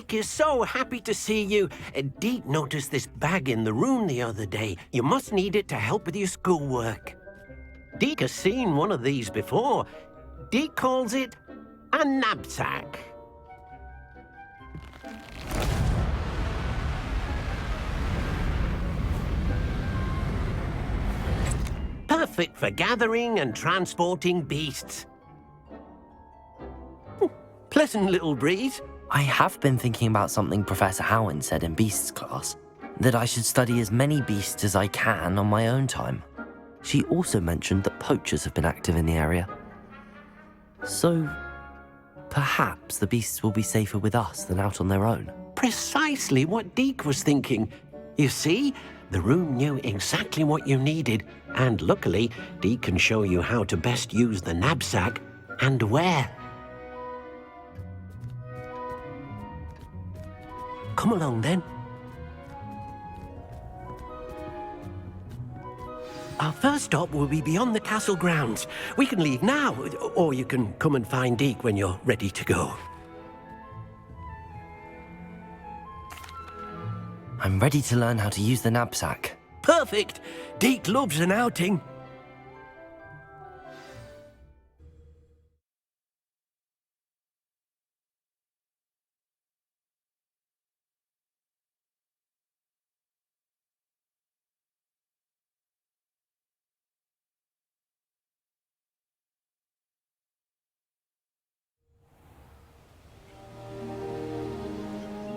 Deke is so happy to see you. Deke noticed this bag in the room the other day. You must need it to help with your schoolwork. Deke has seen one of these before. Deke calls it a knapsack. Perfect for gathering and transporting beasts. Pleasant little breeze. I have been thinking about something Professor Howin said in Beasts class, that I should study as many beasts as I can on my own time. She also mentioned that poachers have been active in the area. So, perhaps the beasts will be safer with us than out on their own. Precisely what Deke was thinking. You see, the room knew exactly what you needed, and luckily, Deke can show you how to best use the knapsack and where. Come along, then. Our first stop will be beyond the castle grounds. We can leave now, or you can come and find Deke when you're ready to go. I'm ready to learn how to use the knapsack. Perfect! Deke loves an outing.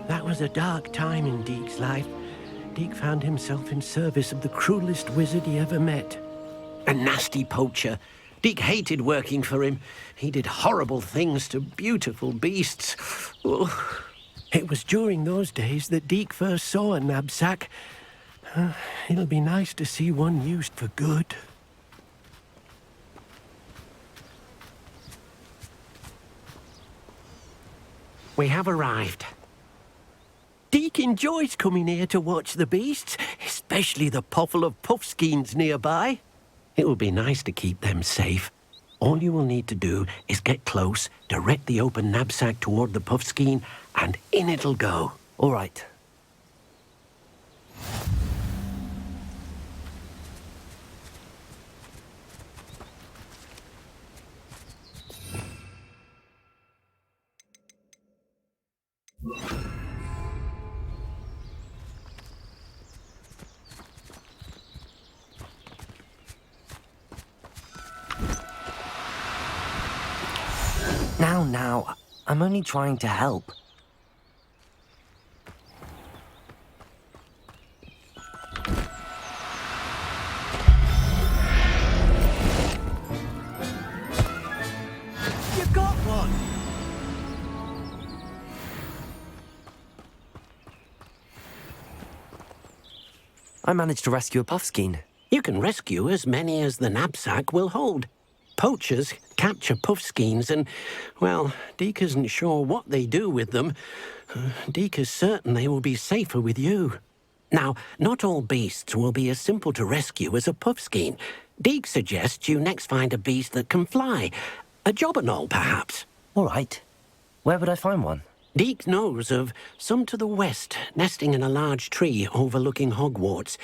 That was a dark time in Deke's life. Deke found himself in service of the cruelest wizard he ever met. A nasty poacher. Deke hated working for him. He did horrible things to beautiful beasts. Oh. It was during those days that Deke first saw a knapsack. It'll be nice to see one used for good. We have arrived. Deke enjoys coming here to watch the beasts, especially the potful of puffskeins nearby. It will be nice to keep them safe. All you will need to do is get close, direct the open knapsack toward the puffskein, and in it'll go. All right. Now, I'm only trying to help. You got one! I managed to rescue a puffskein. You can rescue as many as the knapsack will hold. Poachers capture puffskeins and, well, Deke isn't sure what they do with them. Deke is certain they will be safer with you. Now, not all beasts will be as simple to rescue as a puffskein. Deke suggests you next find a beast that can fly. A jobberknoll, perhaps. All right. Where would I find one? Deke knows of some to the west, nesting in a large tree overlooking Hogwarts.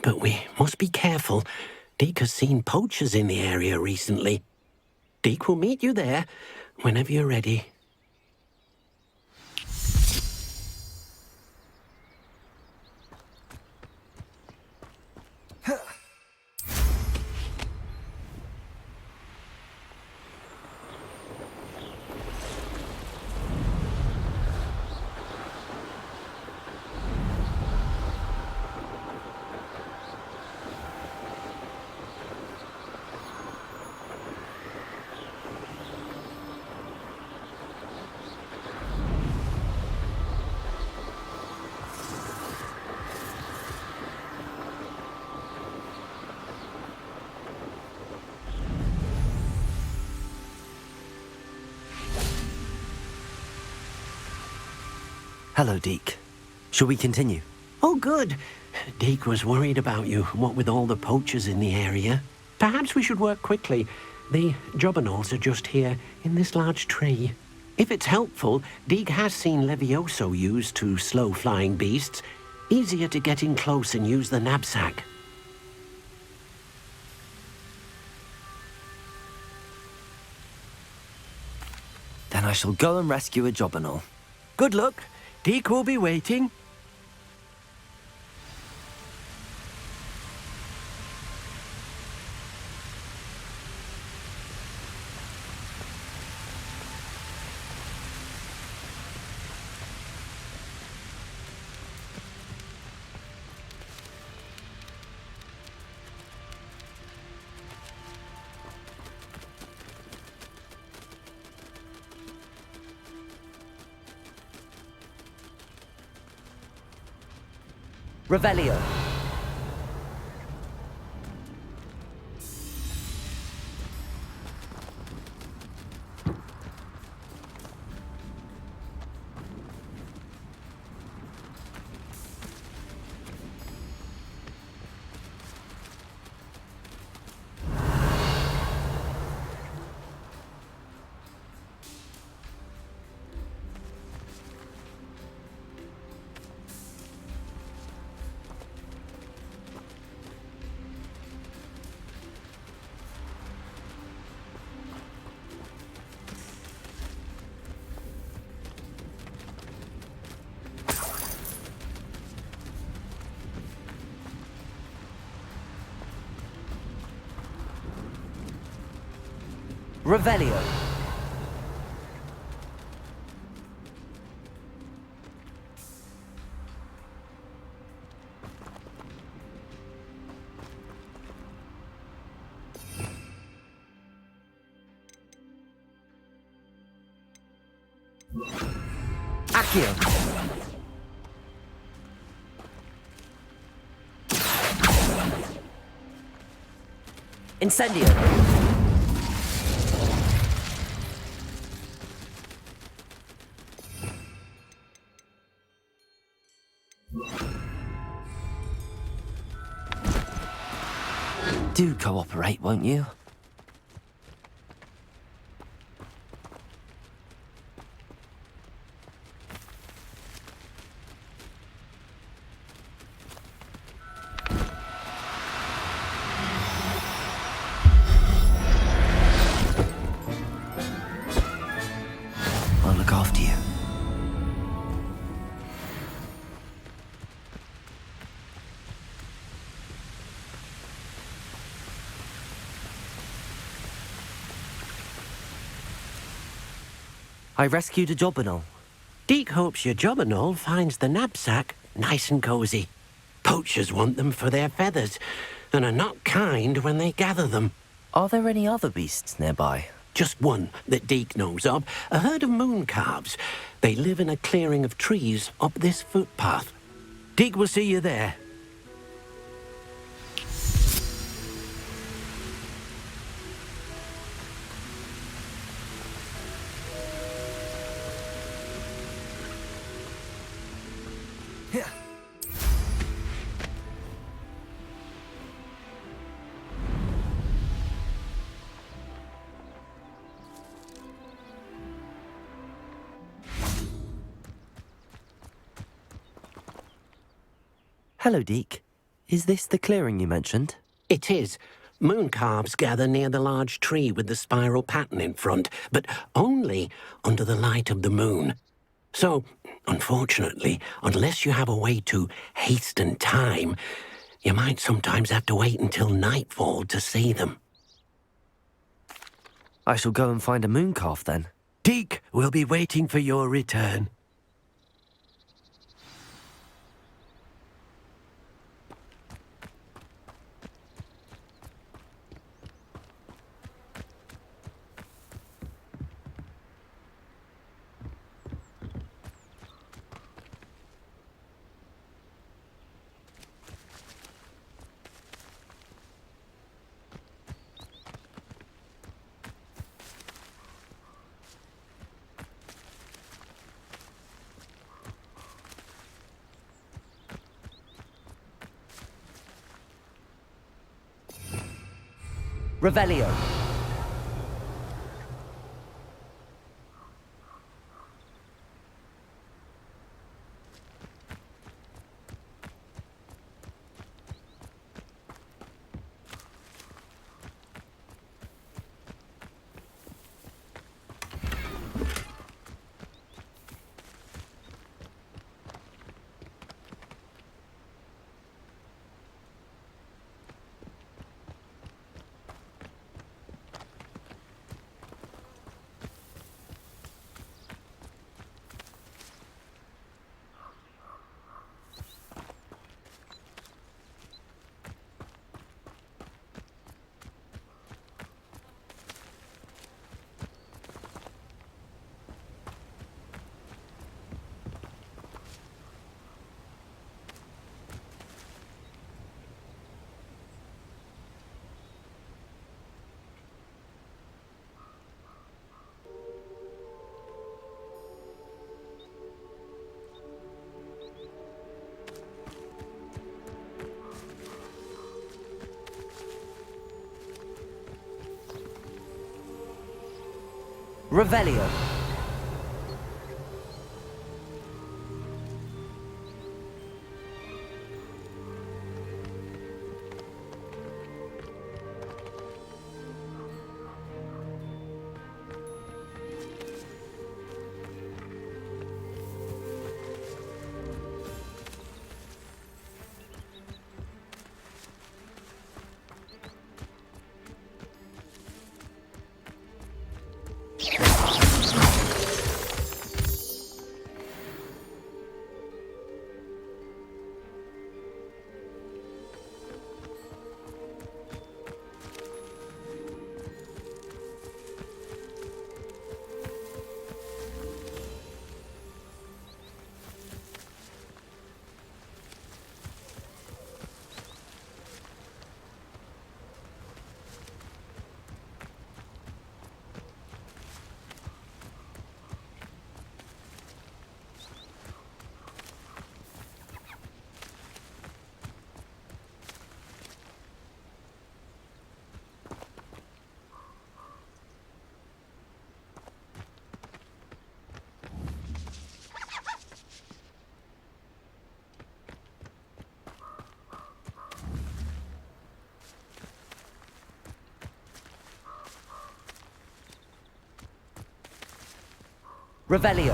But we must be careful. Deke has seen poachers in the area recently. Deke will meet you there whenever you're ready. Hello, Deke. Shall we continue? Oh, good. Deke was worried about you, what with all the poachers in the area. Perhaps we should work quickly. The jobberknolls are just here, in this large tree. If it's helpful, Deeg has seen Levioso used to slow flying beasts. Easier to get in close and use the knapsack. Then I shall go and rescue a Jobberknoll. Good luck. Deeg will be waiting. Revelio. Revelio. Accio. Incendio. Do cooperate, won't you? I'll look after you. I rescued a Jobberknoll. Deeg hopes your Jobberknoll finds the knapsack nice and cozy. Poachers want them for their feathers, and are not kind when they gather them. Are there any other beasts nearby? Just one that Deeg knows of, a herd of moon calves. They live in a clearing of trees up this footpath. Deeg will see you there. Hello, Deek. Is this the clearing you mentioned? It is. Moon calves gather near the large tree with the spiral pattern in front, but only under the light of the moon. So, unfortunately, unless you have a way to hasten time, you might sometimes have to wait until nightfall to see them. I shall go and find a moon calf then. Deek will be waiting for your return. Revelio. Revelio. Revelio.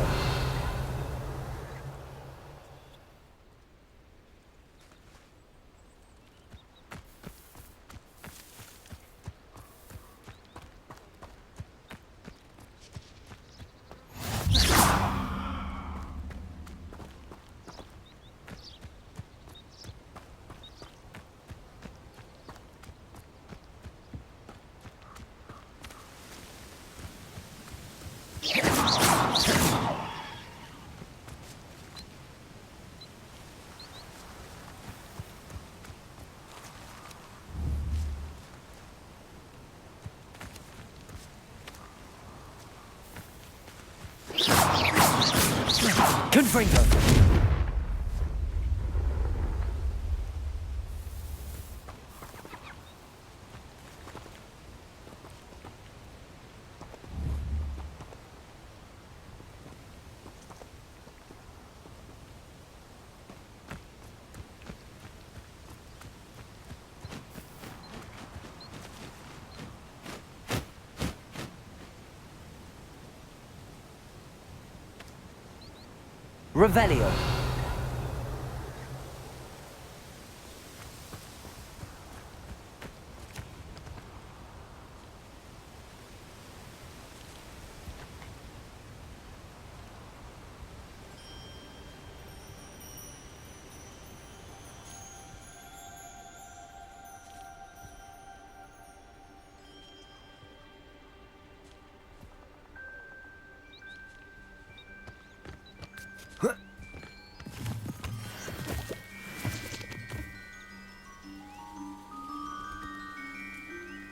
Confringo. Revelio.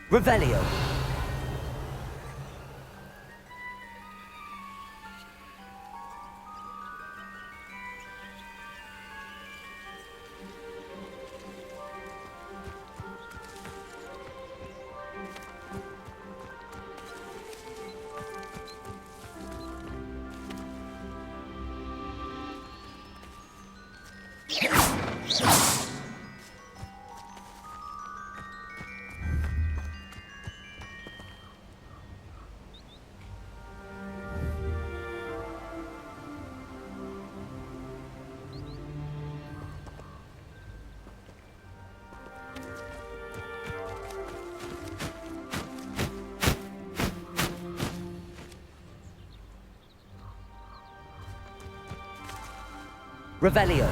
Revelio. Revelio.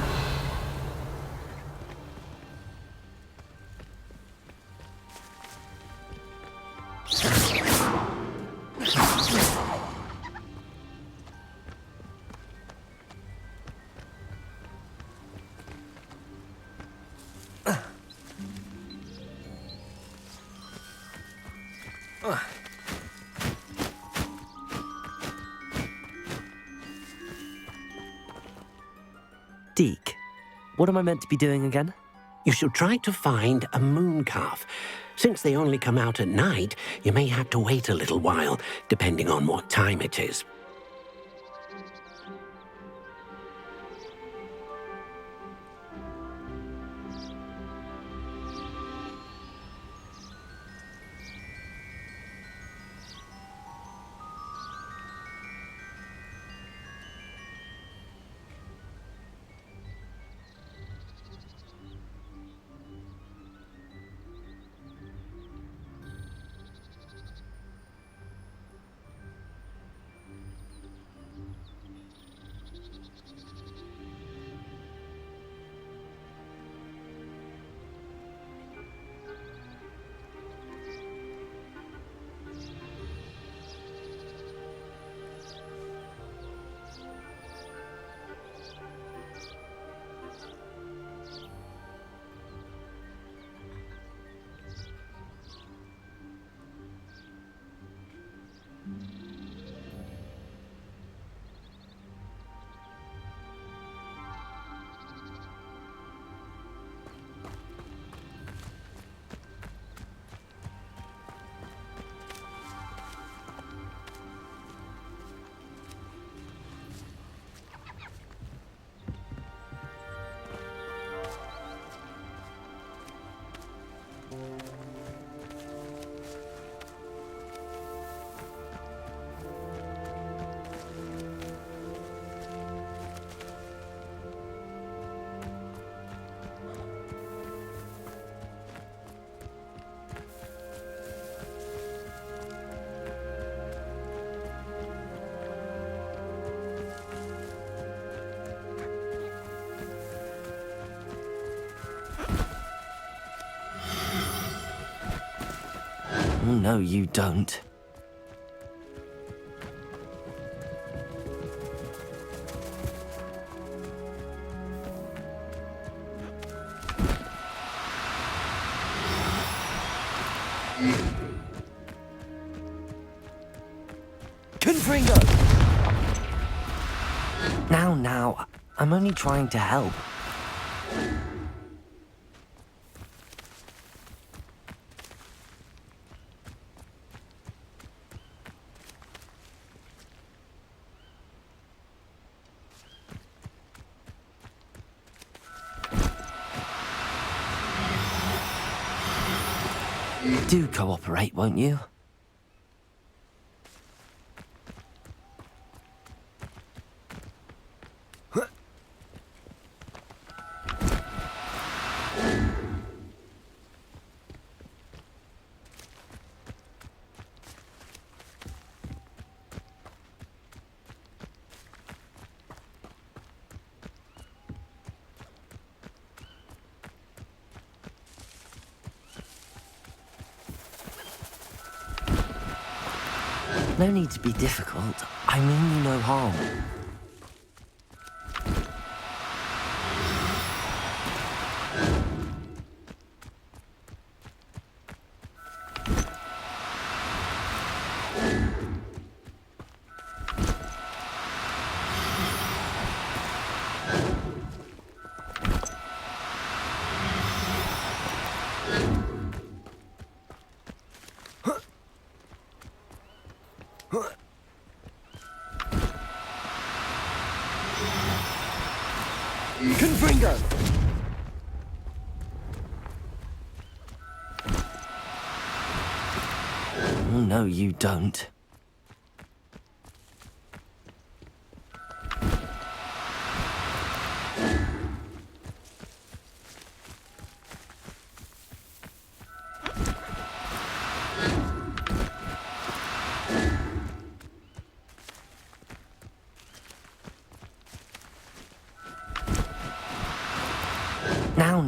Deke, what am I meant to be doing again? You should try to find a moon calf. Since they only come out at night, you may have to wait a little while, depending on what time it is. No, you don't. Confringo! Now, I'm only trying to help. Do cooperate, won't you? No need to be difficult. I mean you no harm. Confringo! No, you don't.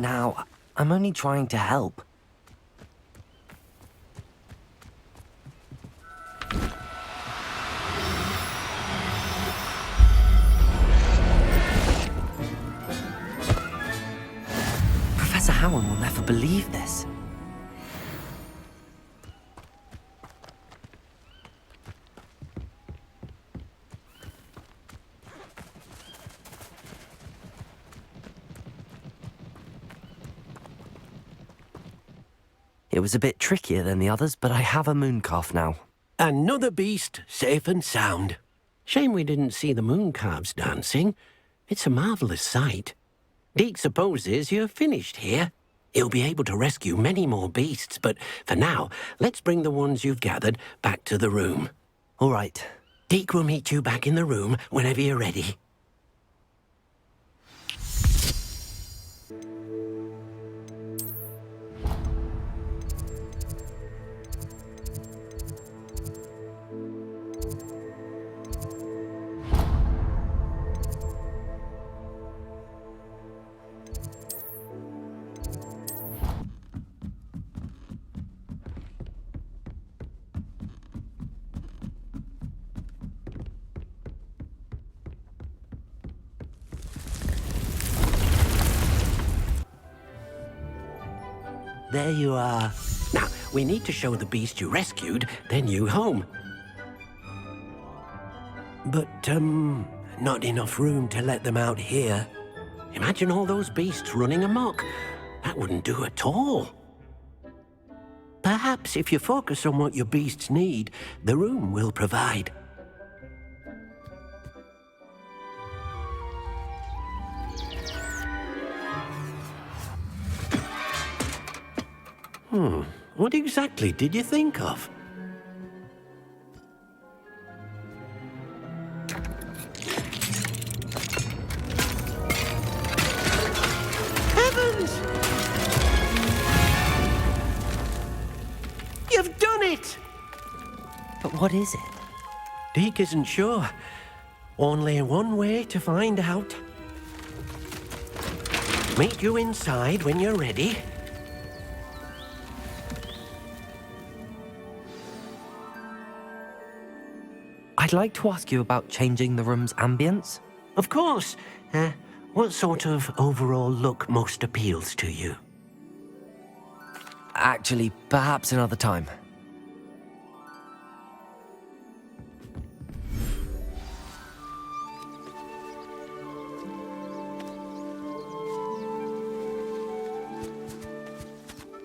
Now, I'm only trying to help. Professor Howin will never believe this. It was a bit trickier than the others, but I have a moon calf now. Another beast, safe and sound. Shame we didn't see the moon calves dancing. It's a marvellous sight. Deke supposes you're finished here. He'll be able to rescue many more beasts, but for now, let's bring the ones you've gathered back to the room. All right. Deke will meet you back in the room whenever you're ready. There you are. Now, we need to show the beast you rescued their new home. But, not enough room to let them out here. Imagine all those beasts running amok. That wouldn't do at all. Perhaps if you focus on what your beasts need, the room will provide. What exactly did you think of? Heavens! You've done it! But what is it? Deke isn't sure. Only one way to find out. Meet you inside when you're ready. I'd like to ask you about changing the room's ambience. Of course. What sort of overall look most appeals to you? Actually, perhaps another time.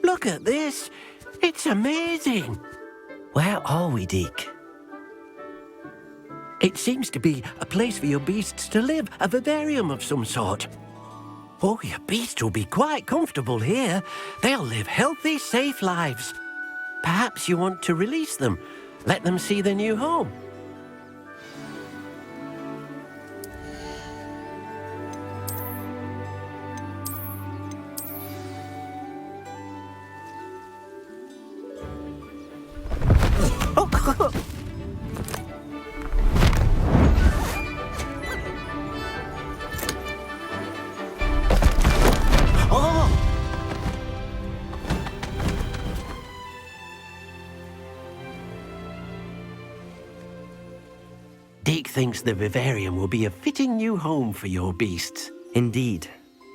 Look at this. It's amazing. Where are we, Deke? It seems to be a place for your beasts to live, a vivarium of some sort. Oh, your beasts will be quite comfortable here. They'll live healthy, safe lives. Perhaps you want to release them, let them see their new home. Deke thinks the vivarium will be a fitting new home for your beasts. Indeed.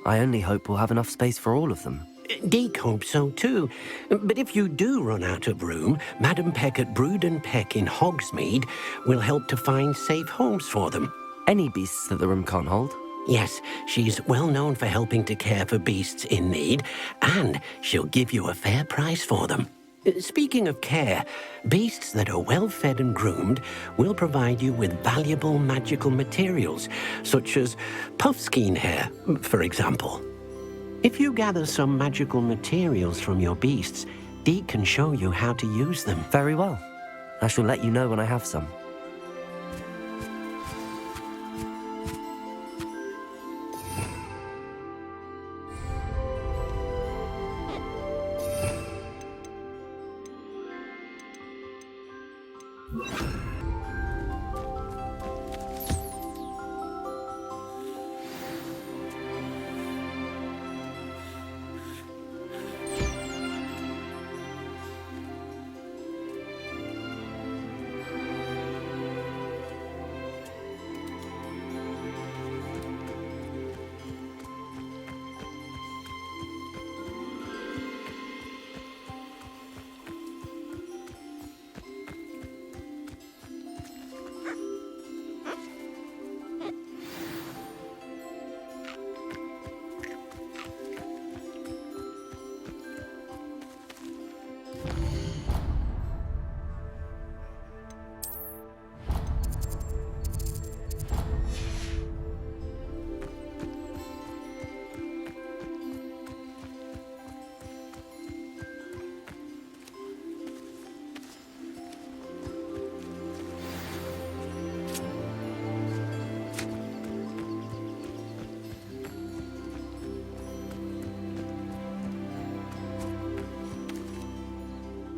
I only hope we'll have enough space for all of them. Deke hopes so too. But if you do run out of room, Madam Peck at Brood and Peck in Hogsmeade will help to find safe homes for them. Any beasts that the room can't hold? Yes, she's well known for helping to care for beasts in need, and she'll give you a fair price for them. Speaking of care, beasts that are well fed and groomed will provide you with valuable magical materials, such as puffskein hair, for example. If you gather some magical materials from your beasts, Deke can show you how to use them. Very well. I shall let you know when I have some.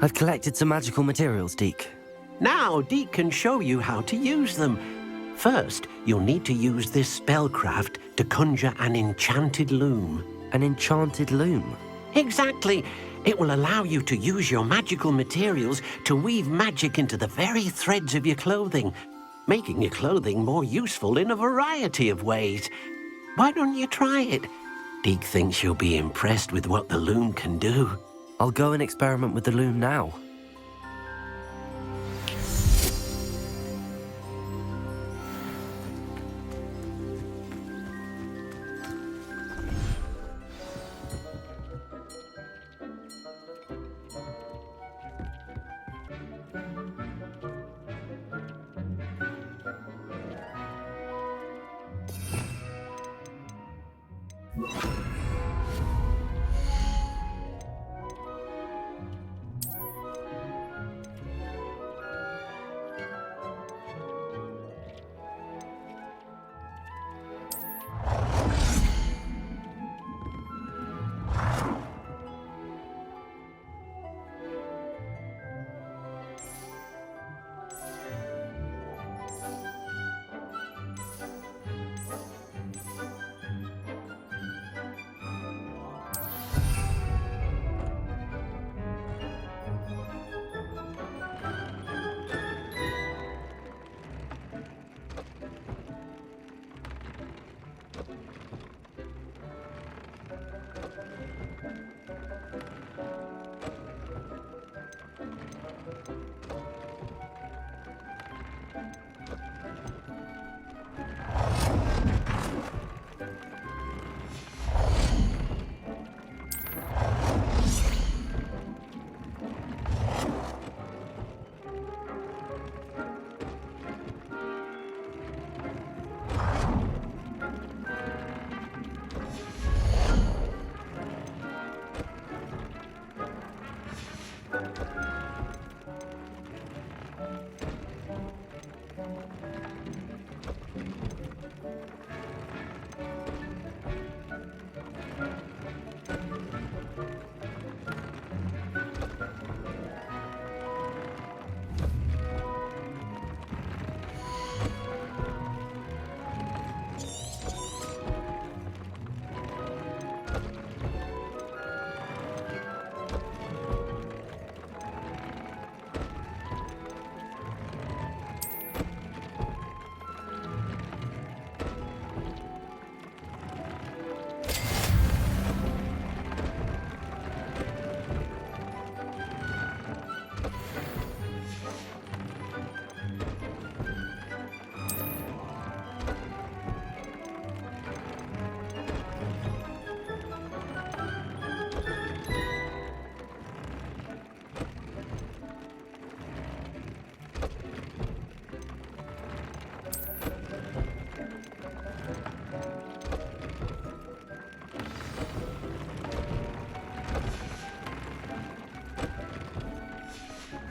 I've collected some magical materials, Deke. Now, Deke can show you how to use them. First, you'll need to use this spellcraft to conjure an enchanted loom. An enchanted loom? Exactly. It will allow you to use your magical materials to weave magic into the very threads of your clothing, making your clothing more useful in a variety of ways. Why don't you try it? Deke thinks you'll be impressed with what the loom can do. I'll go and experiment with the loom now.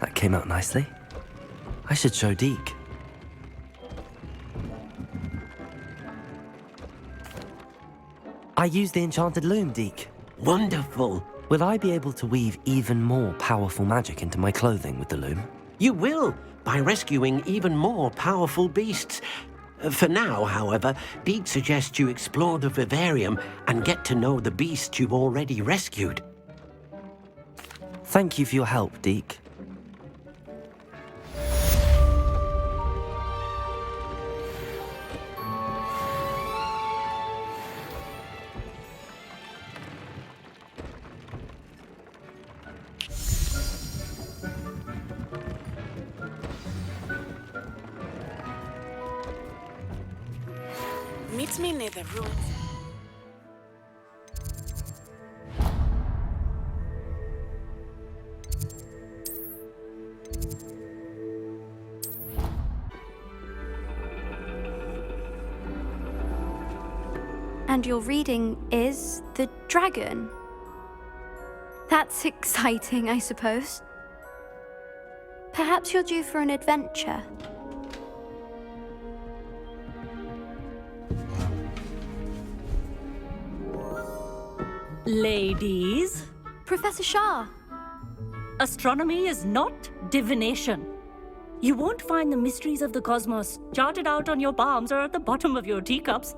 That came out nicely. I should show Deke. I used the enchanted loom, Deke. Wonderful. Will I be able to weave even more powerful magic into my clothing with the loom? You will, by rescuing even more powerful beasts. For now, however, Deke suggests you explore the vivarium and get to know the beasts you've already rescued. Thank you for your help, Deke. Meet me near the ruins. And your reading is the dragon. That's exciting, I suppose. Perhaps you're due for an adventure. Ladies? Professor Shah, Astronomy is not divination. You won't find the mysteries of the cosmos charted out on your palms or at the bottom of your teacups.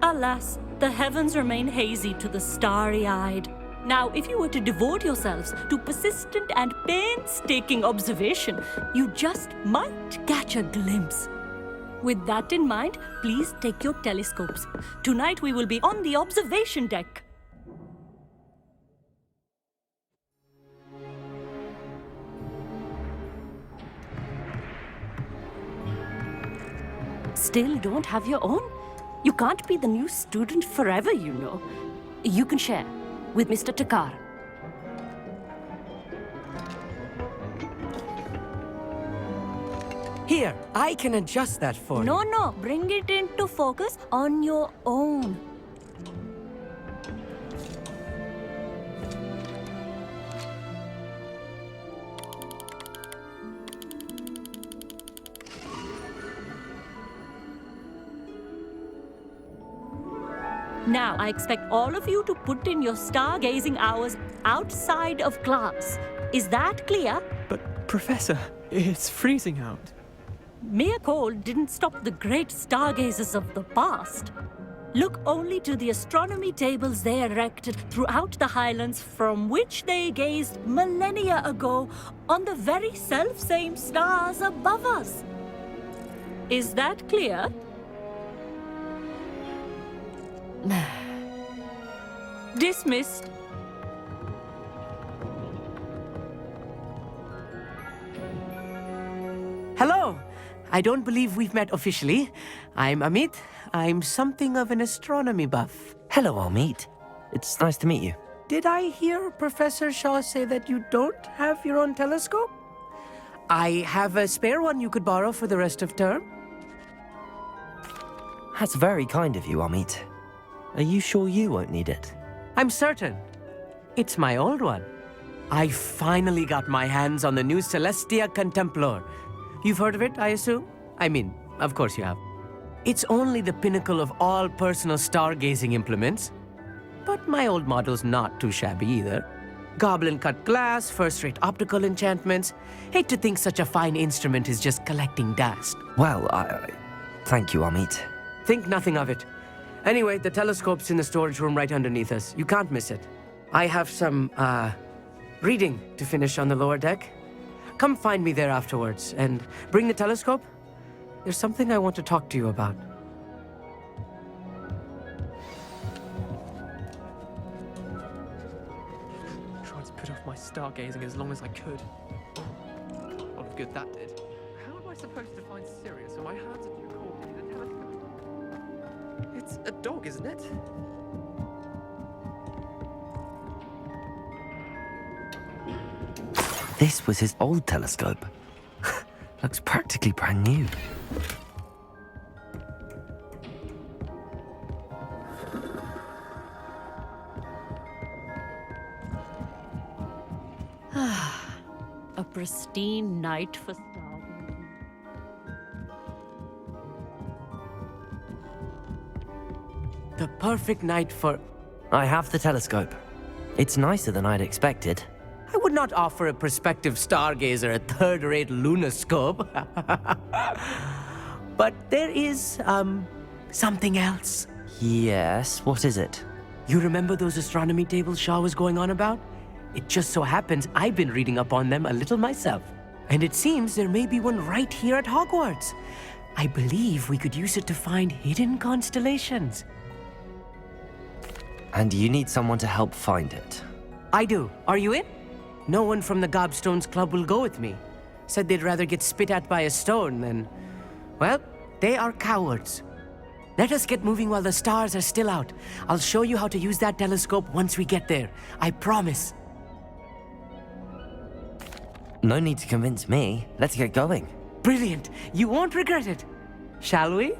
Alas, the heavens remain hazy to the starry-eyed. Now, if you were to devote yourselves to persistent and painstaking observation, you just might catch a glimpse. With that in mind, please take your telescopes. Tonight we will be on the observation deck. Still don't have your own? You can't be the new student forever, you know. You can share with Mr. Takar. Here, I can adjust that for you. No, bring it into focus on your own. Now, I expect all of you to put in your stargazing hours outside of class. Is that clear? But, Professor, it's freezing out. Mere cold didn't stop the great stargazers of the past. Look only to the astronomy tables they erected throughout the highlands from which they gazed millennia ago on the very self-same stars above us. Is that clear? Dismissed. Hello! I don't believe we've met officially. I'm Amit. I'm something of an astronomy buff. Hello, Amit. It's nice to meet you. Did I hear Professor Shaw say that you don't have your own telescope? I have a spare one you could borrow for the rest of term. That's very kind of you, Amit. Are you sure you won't need it? I'm certain. It's my old one. I finally got my hands on the new Celestia Contemplar. You've heard of it, I assume? I mean, of course you have. It's only the pinnacle of all personal stargazing implements. But my old model's not too shabby either. Goblin-cut glass, first-rate optical enchantments. Hate to think such a fine instrument is just collecting dust. Well, thank you, Amit. Think nothing of it. Anyway, the telescope's in the storage room right underneath us. You can't miss it. I have some, reading to finish on the lower deck. Come find me there afterwards, and bring the telescope. There's something I want to talk to you about. Tried to put off my stargazing as long as I could. A lot of good that did. How am I supposed to find Sirius when my hands are too cold to need a telescope? It's a dog, isn't it? This was his old telescope. Looks practically brand new. A pristine night for stargazing. The perfect night for... I have the telescope. It's nicer than I'd expected. I would not offer a prospective stargazer a third-rate lunoscope. But there is, something else. Yes, what is it? You remember those astronomy tables Shaw was going on about? It just so happens I've been reading up on them a little myself. And it seems there may be one right here at Hogwarts. I believe we could use it to find hidden constellations. And you need someone to help find it. I do. Are you in? No one from the Gobstones Club will go with me. Said they'd rather get spit at by a stone than... Well, they are cowards. Let us get moving while the stars are still out. I'll show you how to use that telescope once we get there. I promise. No need to convince me. Let's get going. Brilliant. You won't regret it. Shall we?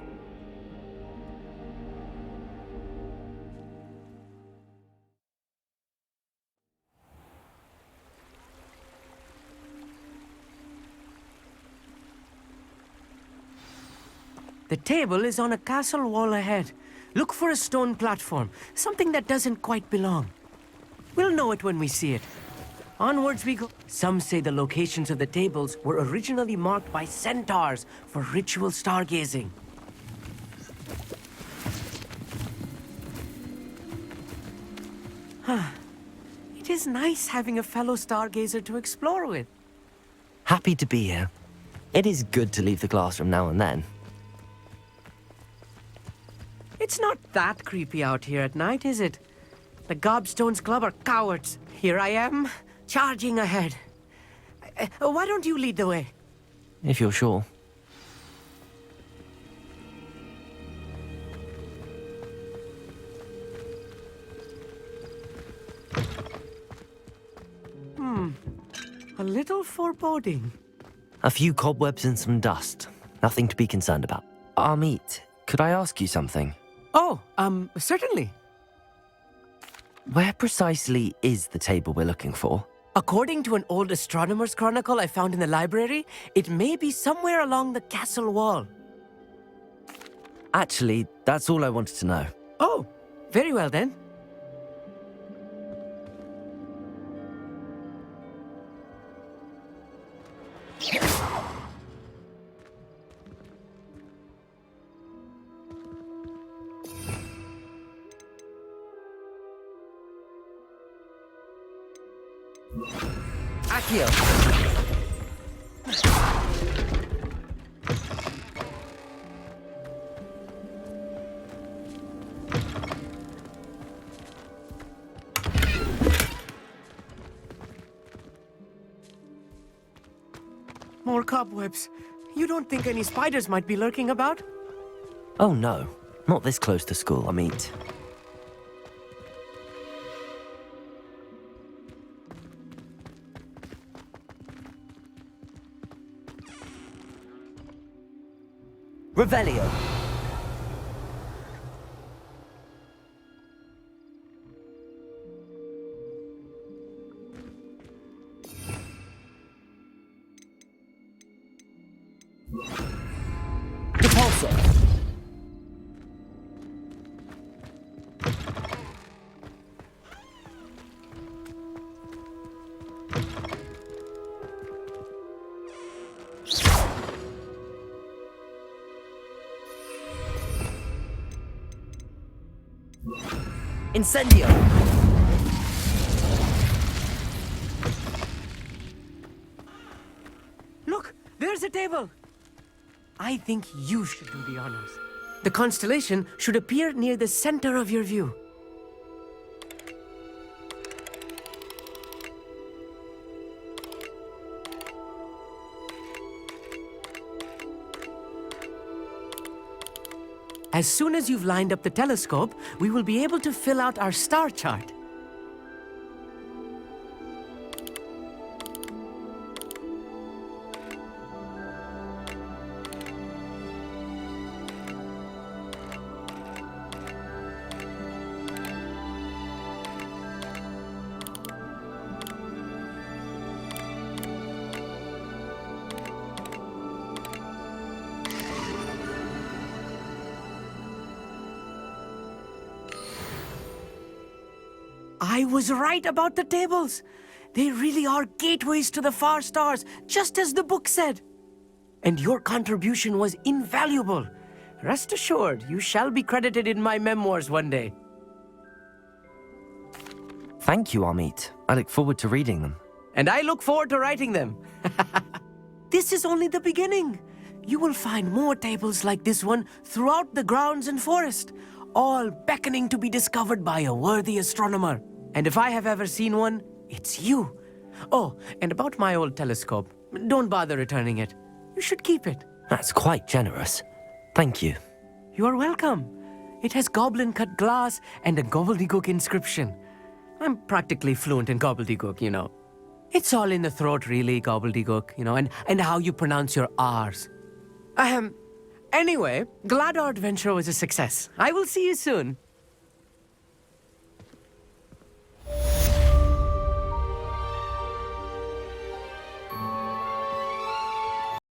The table is on a castle wall ahead. Look for a stone platform, something that doesn't quite belong. We'll know it when we see it. Onwards we go. Some say the locations of the tables were originally marked by centaurs for ritual stargazing. It is nice having a fellow stargazer to explore with. Happy to be here. It is good to leave the classroom now and then. It's not that creepy out here at night, is it? The Gobstones Club are cowards. Here I am, charging ahead. Why don't you lead the way? If you're sure. A little foreboding. A few cobwebs and some dust. Nothing to be concerned about. Amit, could I ask you something? Oh, certainly. Where precisely is the table we're looking for? According to an old astronomer's chronicle I found in the library, it may be somewhere along the castle wall. Actually, that's all I wanted to know. Oh, very well then. Accio! More cobwebs. You don't think any spiders might be lurking about? Oh no, not this close to school, Amit. Revelio. Repulsor. Incendio! Look, there's a table. I think you should do the honors. The constellation should appear near the center of your view. As soon as you've lined up the telescope, we will be able to fill out our star chart. I was right about the tables. They really are gateways to the far stars, just as the book said. And your contribution was invaluable. Rest assured, you shall be credited in my memoirs one day. Thank you, Amit. I look forward to reading them. And I look forward to writing them. This is only the beginning. You will find more tables like this one throughout the grounds and forest, all beckoning to be discovered by a worthy astronomer. And if I have ever seen one, it's you. Oh, and about my old telescope, don't bother returning it. You should keep it. That's quite generous. Thank you. You are welcome. It has goblin-cut glass and a gobbledygook inscription. I'm practically fluent in gobbledygook, you know. It's all in the throat, really, gobbledygook, you know, and how you pronounce your R's. Anyway, glad our adventure was a success. I will see you soon.